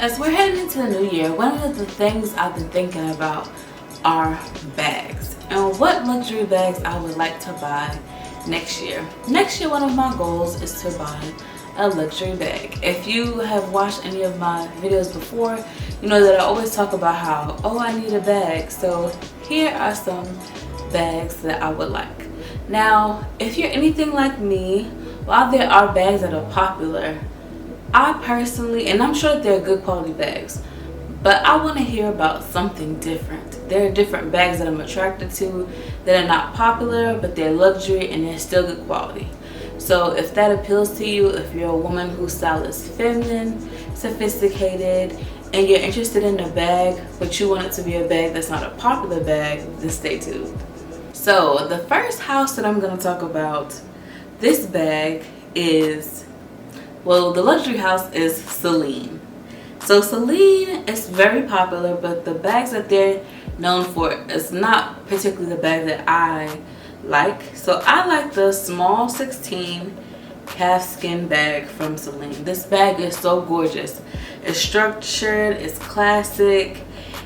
As we're heading into the new year, one of the things I've been thinking about are bags and what luxury bags I would like to buy next year. Next year, one of my goals is to buy a luxury bag. If you have watched any of my videos before, you know that I always talk about how, oh, I need a bag. So here are some bags that I would like. Now, if you're anything like me, while there are bags that are popular, I personally, and I'm sure that they're good quality bags, but I want to hear about something different. There are different bags that I'm attracted to that are not popular, but they're luxury and they're still good quality. So if that appeals to you, if you're a woman whose style is feminine, sophisticated, and you're interested in a bag, but you want it to be a bag that's not a popular bag, then stay tuned. So the first house that I'm going to talk about, this bag is, well, the luxury house is Celine. So Celine is very popular, but the bags that they're known for is not particularly the bag that I like. So I like the small 16 calfskin bag from Celine. This bag is so gorgeous. It's structured, it's classic.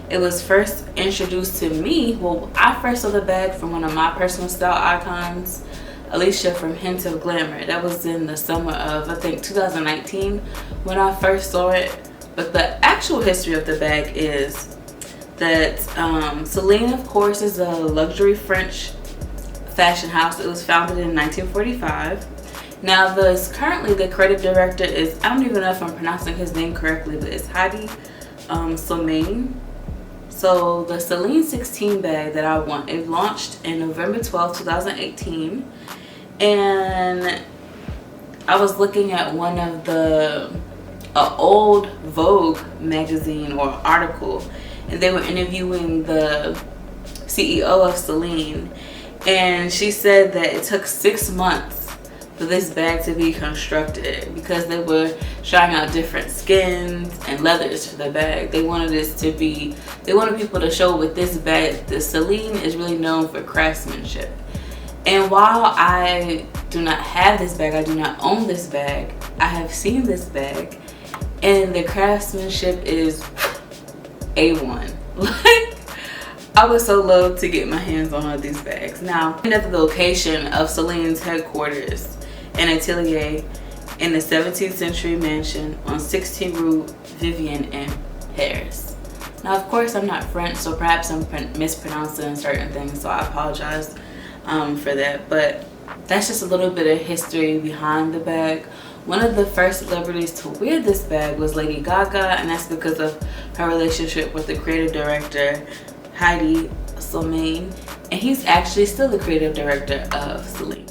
It was first introduced to me, well, I first saw the bag from one of my personal style icons, Alicia from Hint of Glamour. That was in the summer of, I think, 2019 when I first saw it. But the actual history of the bag is that Celine, of course, is a luxury French fashion house. It was founded in 1945. Now, currently the creative director is, I don't even know if I'm pronouncing his name correctly, but it's Hedi Slimane. So the Celine 16 bag that I want, it launched in November 12, 2018. And I was looking at one of the old Vogue magazine or article, and they were interviewing the CEO of Celine, and she said that it took 6 months for this bag to be constructed because they were trying out different skins and leathers for the bag. They wanted people to show with this bag that Celine is really known for craftsmanship. And while I do not have this bag, I do not own this bag, I have seen this bag, and the craftsmanship is A1. Like, I would so love to get my hands on one of these bags. Now, I'm at the location of Celine's headquarters, an atelier in the 17th century mansion on 16 Rue Vivienne in Paris. Now, of course, I'm not French, so perhaps I'm mispronouncing certain things, so I apologize for that. But that's just a little bit of history behind the bag. One of the first celebrities to wear this bag was Lady Gaga, and that's because of her relationship with the creative director Hedi Slimane, and he's actually still the creative director of Celine.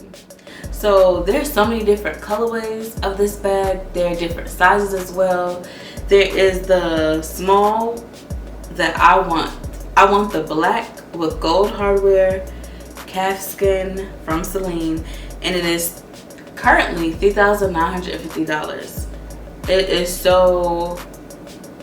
So there's so many different colorways of this bag. There are different sizes as well. There is the small that I want. I want the black with gold hardware calfskin from Celine, and it is currently $3,950. It is so,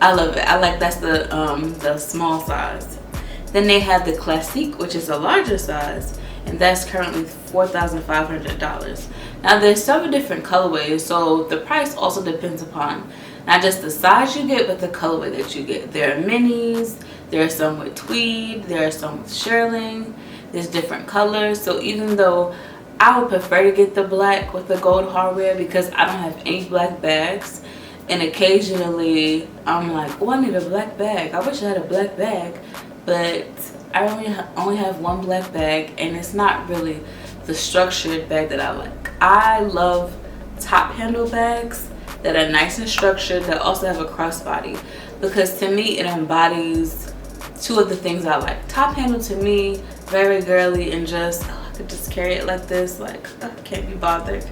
I love it. I like, that's the small size. Then they have the Classique, which is a larger size, and that's currently $4,500. Now there's several different colorways, so the price also depends upon not just the size you get, but the colorway that you get. There are minis, there are some with tweed, there are some with shearling. There's different colors. So even though I would prefer to get the black with the gold hardware because I don't have any black bags, and occasionally I'm like, oh, I need a black bag. I wish I had a black bag, but I only have one black bag, and it's not really the structured bag that I like. I love top handle bags that are nice and structured, that also have a crossbody, because to me it embodies two of the things I like. Top handle to me, very girly, and just, oh, I could just carry it like this, like, I can't be bothered.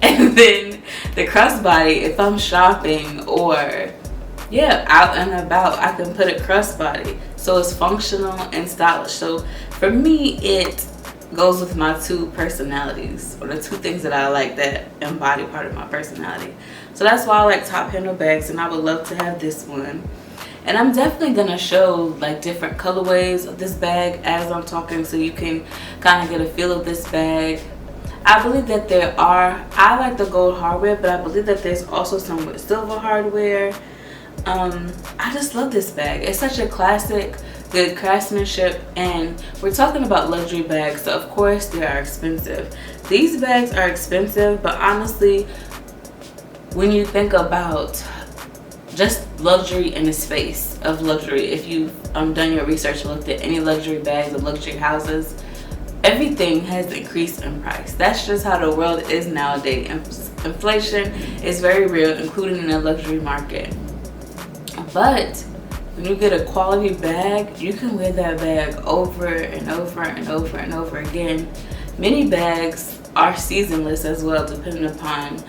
And then the crossbody, if I'm shopping or out and about, I can put a crossbody so it's functional and stylish. So for me, it goes with my two personalities, or the two things that I like that embody part of my personality. So that's why I like top handle bags, and I would love to have this one. And I'm definitely gonna show like different colorways of this bag as I'm talking, so you can kind of get a feel of this bag. I believe that I like the gold hardware, but I believe that there's also some with silver hardware. I just love this bag. It's such a classic, good craftsmanship, and we're talking about luxury bags, so of course they are expensive. These bags are expensive, but honestly, when you think about just luxury in the space of luxury, if you've done your research and looked at any luxury bags or luxury houses, everything has increased in price. That's just how the world is nowadays. Inflation is very real, including in the luxury market. But when you get a quality bag, you can wear that bag over and over and over and over again. Many bags are seasonless as well, depending upon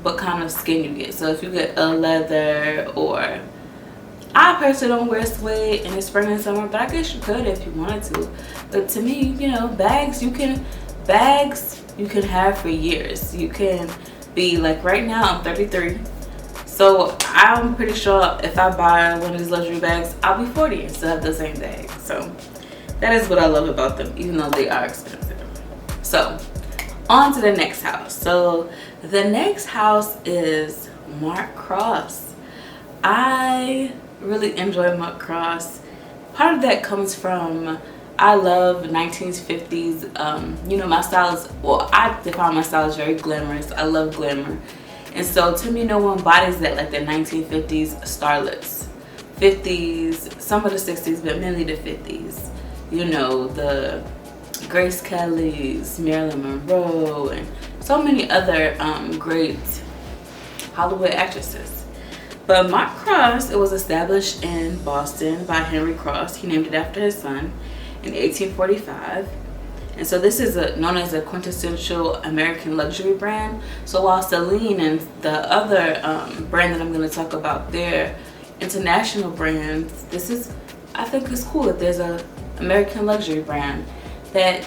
what kind of skin you get. So if you get a leather, or I personally don't wear suede in the spring and summer, but I guess you could if you wanted to. But to me, you know, bags you can have for years. You can be like, right now I'm 33. So I'm pretty sure if I buy one of these luxury bags, I'll be 40 and still have the same bag. So that is what I love about them, even though they are expensive. So on to the next house. So the next house is Mark Cross. I really enjoy Mark Cross. Part of that comes from, I love 1950s. You know, my style is, well, I define my style as very glamorous. I love glamour. And so to me, no one bodies that like the 1950s starlets. 50s, some of the 60s, but mainly the 50s. You know, the Grace Kelly's, Marilyn Monroe, and so many other great Hollywood actresses. But Mark Cross, it was established in Boston by Henry Cross. He named it after his son in 1845. And so this is known as a quintessential American luxury brand. So while Celine and the other brand that I'm going to talk about, they're international brands, this is, I think it's cool that there's a American luxury brand that,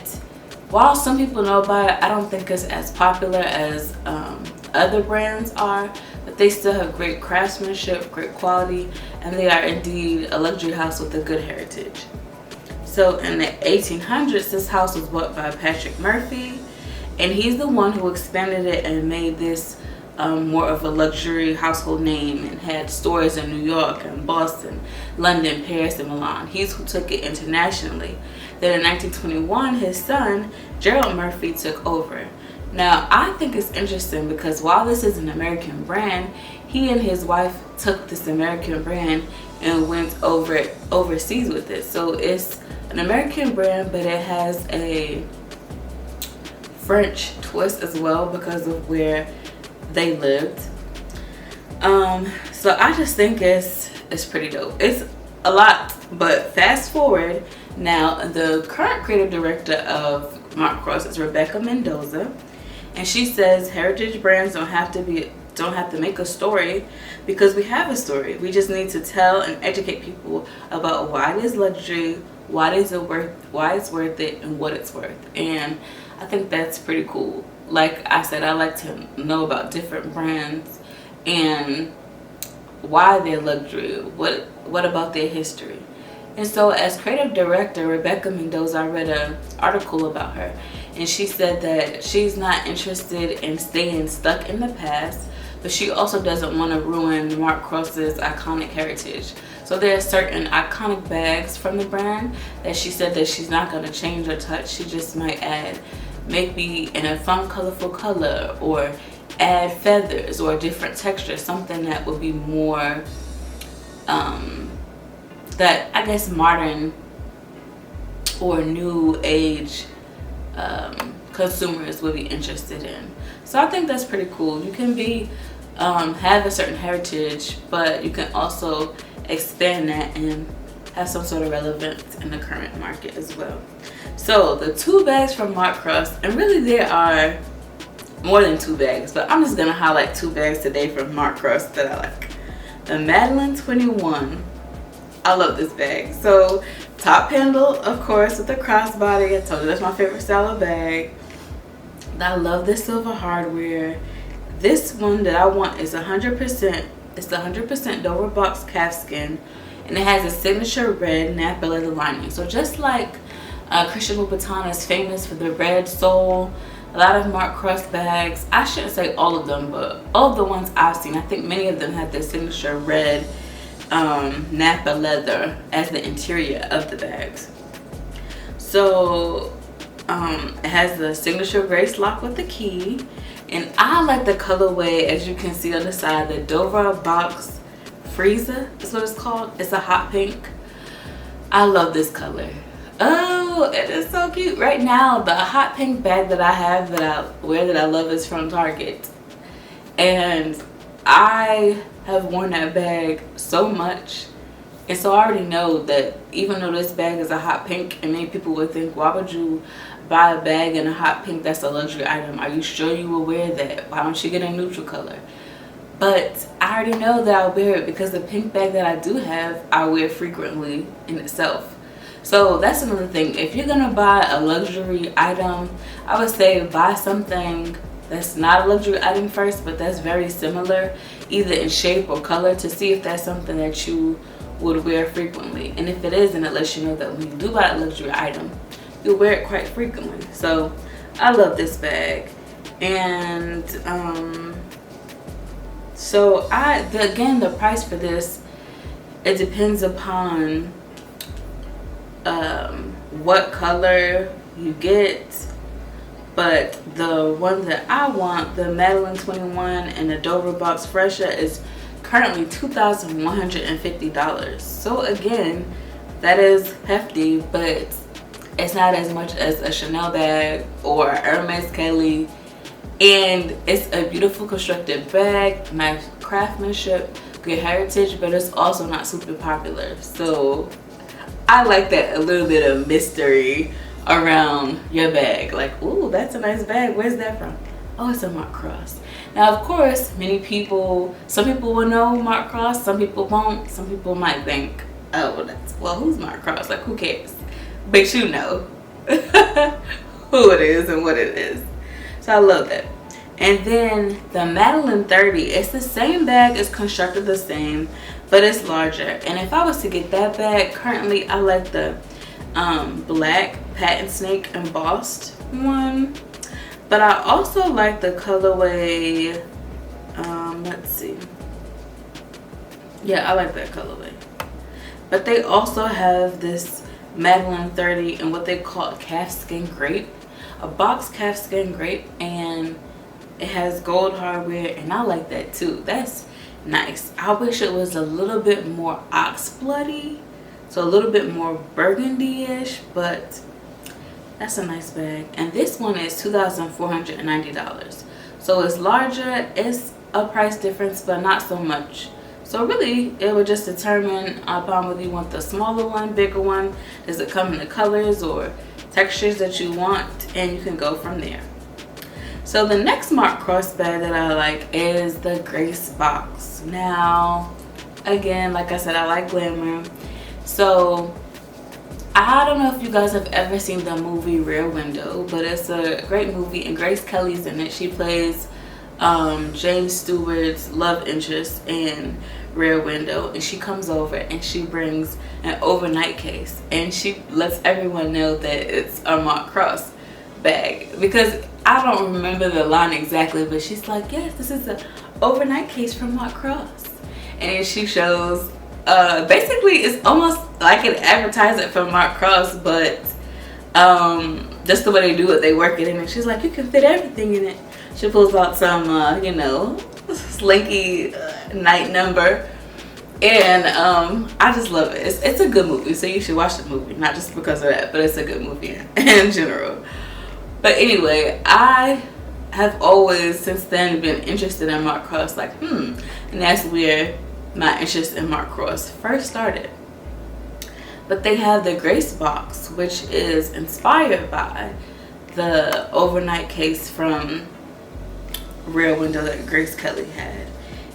while some people know about it, I don't think it's as popular as other brands are, but they still have great craftsmanship, great quality, and they are indeed a luxury house with a good heritage. So in the 1800s, this house was bought by Patrick Murphy, and he's the one who expanded it and made this more of a luxury household name, and had stores in New York and Boston, London, Paris, and Milan. He's who took it internationally. Then in 1921, his son, Gerald Murphy, took over. Now, I think it's interesting because while this is an American brand, he and his wife took this American brand and went overseas with it. So it's an American brand, but it has a French twist as well because of where they lived. So I just think it's pretty dope. It's a lot, but fast forward now, the current creative director of Mark Cross is Rebecca Mendoza, and she says heritage brands don't have to make a story, because we have a story. We just need to tell and educate people about why it is luxury, why it's worth it, and what it's worth. And I think that's pretty cool. Like I said, I like to know about different brands and why they're luxury, what about their history. And so as creative director, Rebecca Mendoza, I read an article about her, and she said that she's not interested in staying stuck in the past, but she also doesn't want to ruin Mark Cross's iconic heritage. So there are certain iconic bags from the brand that she said that she's not going to change or touch. She just might add maybe in a fun, colorful color, or add feathers or a different texture, something that would be more that I guess modern or new age consumers would be interested in. So I think that's pretty cool. You can be have a certain heritage, but you can also expand that and have some sort of relevance in the current market as well. So the two bags from Mark Cross, and really there are more than two bags, but I'm just gonna highlight two bags today from Mark Cross that I like. The Madeline 21. I love this bag. So top handle, of course, with the crossbody. I told you that's my favorite style of bag. I love the silver hardware. This one that I want is 100%. It's the 100% Dover box calfskin, and it has a signature red napa leather lining. So just like Christian Louboutin is famous for the red sole, a lot of Mark Cross bags. I shouldn't say all of them, but all of the ones I've seen, I think many of them have their signature red Napa leather as the interior of the bags. So it has the signature Grace lock with the key, and I like the colorway, as you can see on the side, the Dover Box Freezer is what it's called. It's a hot pink. I love this color. Oh, it is so cute. Right now, the hot pink bag that I have that I wear that I love is from Target, and I have worn that bag so much, and so I already know that even though this bag is a hot pink, and many people would think, why would you buy a bag in a hot pink? That's a luxury item. Are you sure you will wear that? Why don't you get a neutral color? But I already know that I'll wear it because the pink bag that I do have, I wear frequently in itself. So that's another thing. If you're gonna buy a luxury item, I would say buy something that's not a luxury item first, but that's very similar, either in shape or color, to see if that's something that you would wear frequently. And if it is, then it lets you know that when you do buy a luxury item, you'll wear it quite frequently. So I love this bag. And so again, the price for this, it depends upon what color you get, but the one that I want, the Madeline 21 and the Dover Box Fresher, is currently $2,150. So again, that is hefty, but it's not as much as a Chanel bag or Hermes Kelly, and it's a beautiful constructed bag, nice craftsmanship, good heritage, but it's also not super popular. So I like that, a little bit of mystery around your bag. Like, ooh, that's a nice bag. Where's that from? Oh, it's a Mark Cross. Now, of course, some people will know Mark Cross, some people won't. Some people might think, oh, well, who's Mark Cross? Like, who cares? But you know who it is and what it is. So I love that. And then the Madeline 30, it's the same bag, it's constructed the same, but it's larger. And if I was to get that bag, currently I like the black patent snake embossed one, but I also like the colorway, let's see, yeah, I like that colorway. But they also have this Madeline 30 and what they call calfskin grape, a box calfskin grape, and it has gold hardware, and I like that too. That's nice. I wish it was a little bit more ox bloody, so a little bit more burgundy-ish, but that's a nice bag. And this one is $2,490. So it's larger, it's a price difference, but not so much. So really, it would just determine upon whether you want the smaller one, bigger one, does it come in the colors or textures that you want, and you can go from there. So the next Mark Cross bag that I like is the Grace box. Now, again, like I said, I like glamour. So I don't know if you guys have ever seen the movie Rear Window, but it's a great movie, and Grace Kelly's in it. She plays James Stewart's love interest in Rear Window, and she comes over and she brings an overnight case, and she lets everyone know that it's a Mark Cross bag, because I don't remember the line exactly, but she's like, yes, this is an overnight case from Mark Cross. And she shows, basically it's almost like an advertisement for Mark Cross, but just the way they do it, they work it in, and she's like, you can fit everything in it. She pulls out some, you know, slinky night number, and I just love it. It's a good movie, so you should watch the movie, not just because of that, but it's a good movie in general. But anyway, I have always since then been interested in Mark Cross, like, and that's where my interest in Mark Cross first started. But they have the Grace box, which is inspired by the overnight case from Rear Window that Grace Kelly had.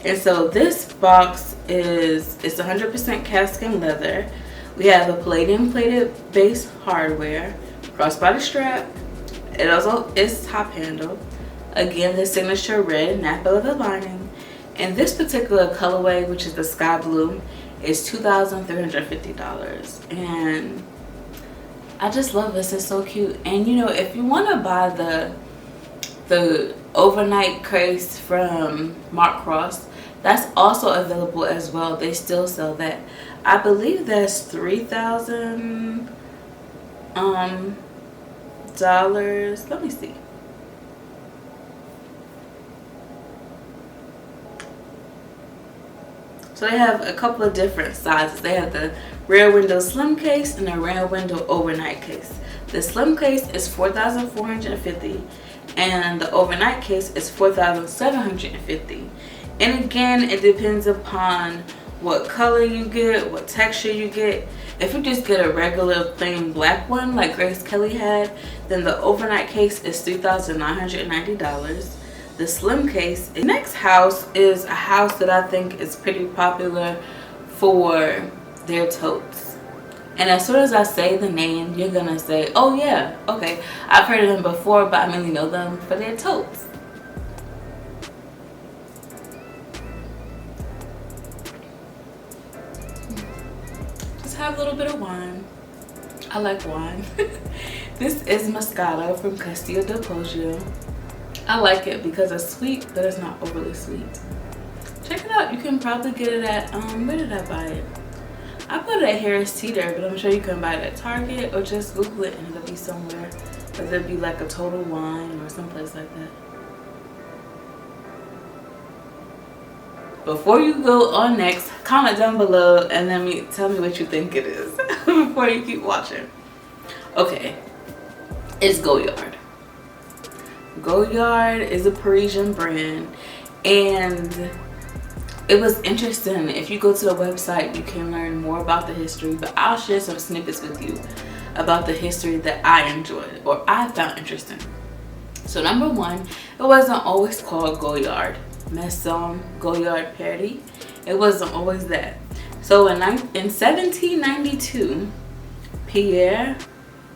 And so this box it's 100% calfskin leather. We have a palladium plated base hardware, crossbody strap. It also is top handle. Again, the signature red Napa leather lining. And this particular colorway, which is the sky blue, is $2,350. And I just love this. It's so cute. And you know, if you want to buy the the overnight case from Mark Ross, that's also available as well. They still sell that. I believe that's $3,000 dollars. Let me see. So they have a couple of different sizes. They have the rear window slim case and the rear window overnight case. The slim case is $4,450 and the overnight case is $4,750. And again, it depends upon what color you get, what texture you get. If you just get a regular plain black one like Grace Kelly had, then the overnight case is $3,990. The slim case. The next house is a house that I think is pretty popular for their totes. And as soon as I say the name, you're gonna say, oh yeah, okay, I've heard of them before, but I mainly know them for their totes. Just have a little bit of wine. I like wine. This is Moscato from Castillo del Poggio. I like it because it's sweet, but it's not overly sweet. Check it out. You can probably get it at, where did I buy it? I bought it at Harris Teeter, but I'm sure you can buy it at Target or just Google it and it'll be somewhere. Whether it be like a Total Wine or someplace like that. Before you go on next, comment down below and then tell me what you think it is before you keep watching. Okay, it's Goyard. Goyard is a Parisian brand, and it was interesting. If you go to the website, you can learn more about the history, but I'll share some snippets with you about the history that I enjoyed or I found interesting. So number one, it wasn't always called Goyard. Maison Goyard Paris. It wasn't always that. So in 1792, Pierre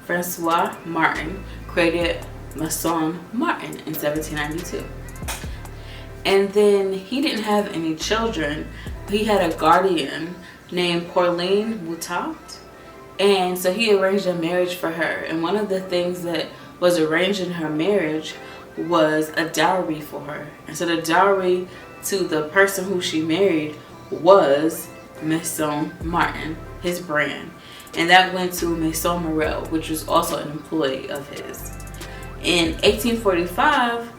Francois Martin created Maison Martin in 1792. And then he didn't have any children. He had a guardian named Pauline Moutat. And so he arranged a marriage for her. And one of the things that was arranged in her marriage was a dowry for her. And so the dowry to the person who she married was Maison Martin, his brand. And that went to Maison Morel, which was also an employee of his. In 1845,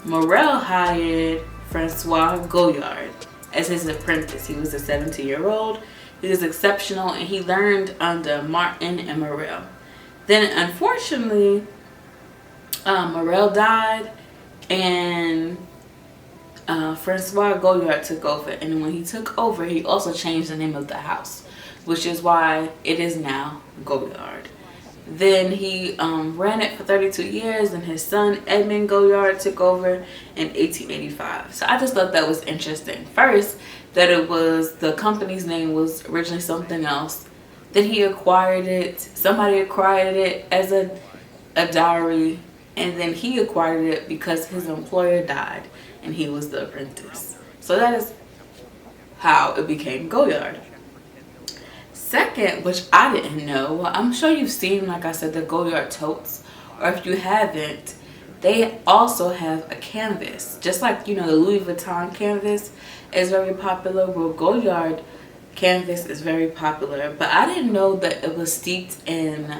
Morel hired Francois Goyard as his apprentice. He was a 17-year-old. He was exceptional and he learned under Martin and Morel. Then unfortunately, Morel died and Francois Goyard took over. And when he took over, he also changed the name of the house, which is why it is now Goyard. Then he ran it for 32 years and his son Edmond Goyard took over in 1885. So I just thought that was interesting. First, that it was, the company's name was originally something else. Then he acquired it, somebody acquired it as a dowry, and then he acquired it because his employer died and he was the apprentice. So that is how it became Goyard. Second, which I didn't know, well, I'm sure you've seen, like I said, the Goyard totes, or if you haven't, they also have a canvas. Just like, you know, the Louis Vuitton canvas is very popular, well, Goyard canvas is very popular. But I didn't know that it was steeped in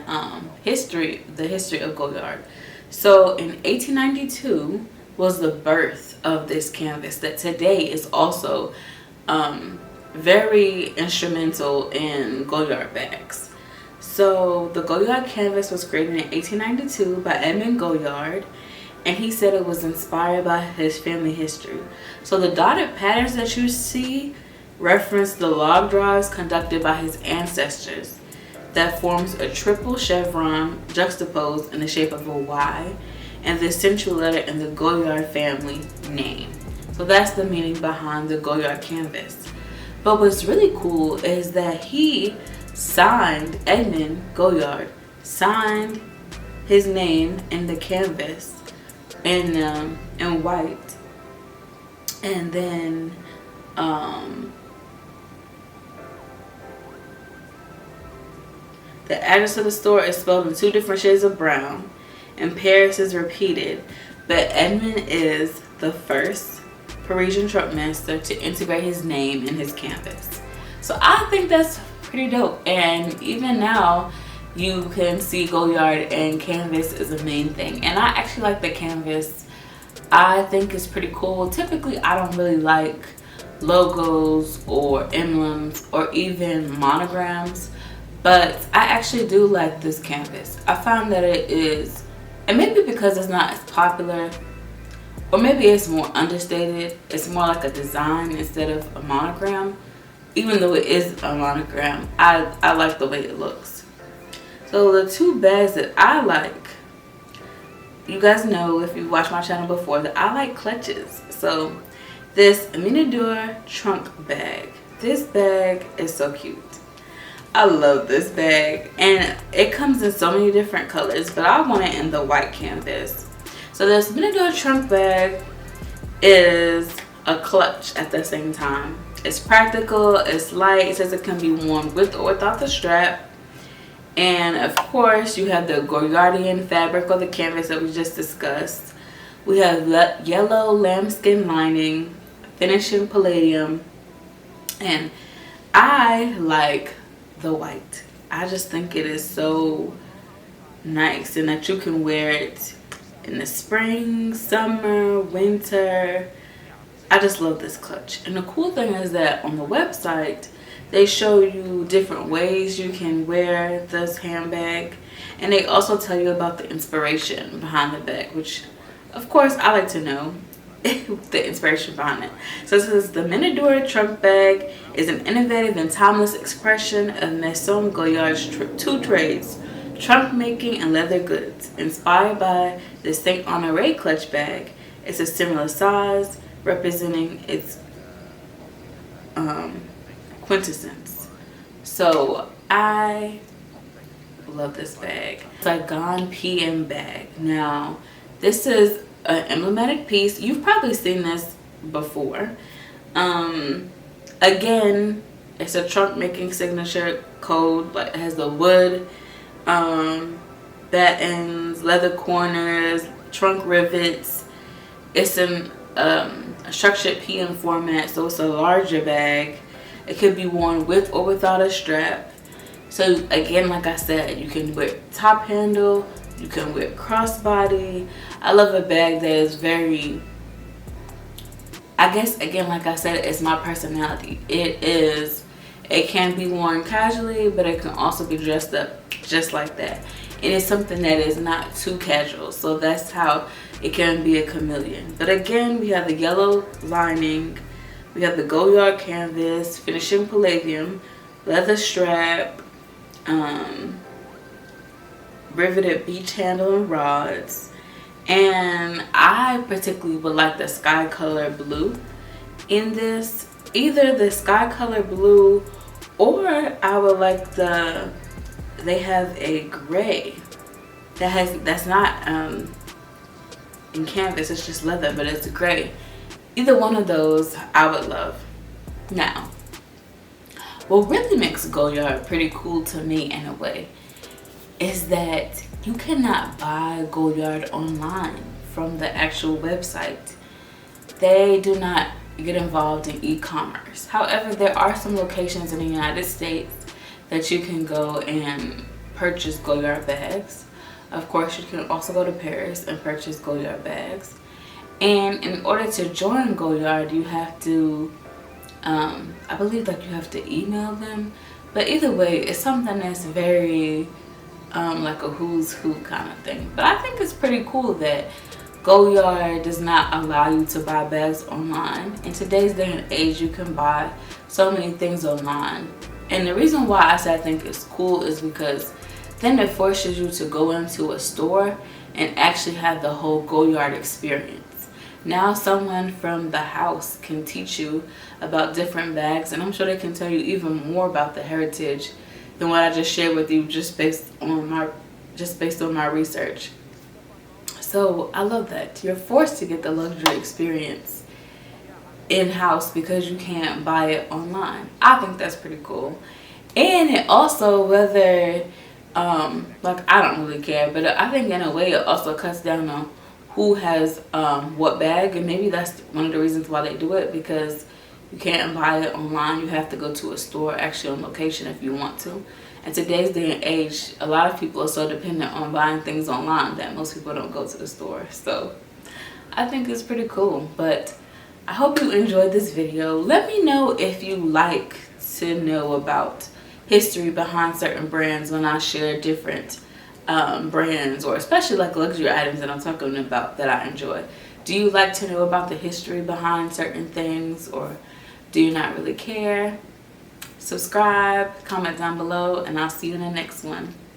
history, the history of Goyard. So in 1892 was the birth of this canvas that today is also very instrumental in Goyard bags. So the Goyard canvas was created in 1892 by Edmond Goyard, and he said it was inspired by his family history. So the dotted patterns that you see reference the log drives conducted by his ancestors that forms a triple chevron juxtaposed in the shape of a Y and the central letter in the Goyard family name. So that's the meaning behind the Goyard canvas. But what's really cool is that he signed, Edmond Goyard signed his name in the canvas in white, and then the address of the store is spelled in 2 different shades of brown, and Paris is repeated, but Edmond is the first Parisian trunk master to integrate his name in his canvas. So I think that's pretty dope. And even now, you can see Goyard and canvas is the main thing. And I actually like the canvas. I think it's pretty cool. Typically, I don't really like logos or emblems or even monograms, but I actually do like this canvas. I found that it is, and maybe because it's not as popular, or maybe it's more understated, it's more like a design instead of a monogram. Even though it is a monogram, I like the way it looks. So the two bags that I like, you guys know if you watched my channel before that I like clutches. So this Minidor trunk bag, this bag is so cute. I love this bag, and it comes in so many different colors, but I want it in the white canvas. So this Minidor trunk bag is a clutch at the same time. It's practical, it's light, it says it can be worn with or without the strap. And of course, you have the Goyardian fabric or the canvas that we just discussed. We have yellow lambskin lining, finishing palladium, and I like the white. I just think it is so nice, and that you can wear it in the spring, summer, winter. I just love this clutch. And the cool thing is that on the website, they show you different ways you can wear this handbag, and they also tell you about the inspiration behind the bag, which of course I like to know the inspiration behind it. So this is the Minidor trunk bag is an innovative and timeless expression of Maison Goyard's two trades, trunk making and leather goods. Inspired by the Saint Honoré clutch bag, it's a similar size, representing its quintessence. So I love this bag. Saigon PM bag. Now this is an emblematic piece. You've probably seen this before. Again, it's a trunk making signature code. Like, it has the wood battens, leather corners, trunk rivets. It's in a structured PM format, so it's a larger bag. It could be worn with or without a strap. So again, like I said, you can wear top handle, you can wear crossbody. I love a bag that is very, I guess, again, like I said, it's my personality. It can be worn casually, but it can also be dressed up just like that. And it's something that is not too casual, so that's how it can be a chameleon. But again, we have the yellow lining, we have the Goyard canvas, finishing palladium, leather strap, riveted beach handle and rods. And I particularly would like the sky color blue in this. Either the sky color blue, or I would like they have a gray that's not in canvas, it's just leather, but it's gray. Either one of those I would love. Now, what really makes Goyard pretty cool to me in a way is that you cannot buy Goyard online from the actual website. They do not get involved in e-commerce. However, there are some locations in the United States that you can go and purchase Goyard bags. Of course, you can also go to Paris and purchase Goyard bags. And in order to join Goyard, you have to, I believe that you have to email them. But either way, it's something that's very like a who's who kind of thing. But I think it's pretty cool that Goyard does not allow you to buy bags online. In today's day and age, you can buy so many things online. And the reason why I say I think it's cool is because then it forces you to go into a store and actually have the whole Goyard experience. Now someone from the house can teach you about different bags, and I'm sure they can tell you even more about the heritage than what I just shared with you just based on my research. So I love that. You're forced to get the luxury experience in-house because you can't buy it online. I think that's pretty cool. And it also, whether like, I don't really care, but I think in a way it also cuts down on who has what bag, and maybe that's one of the reasons why they do it, because you can't buy it online. You have to go to a store actually on location if you want to. In today's day and age, a lot of people are so dependent on buying things online that most people don't go to the store. So I think it's pretty cool. But I hope you enjoyed this video. Let me know if you like to know about history behind certain brands when I share different brands, or especially like luxury items that I'm talking about that I enjoy. Do you like to know about the history behind certain things, or do you not really care? Subscribe, comment down below, and I'll see you in the next one.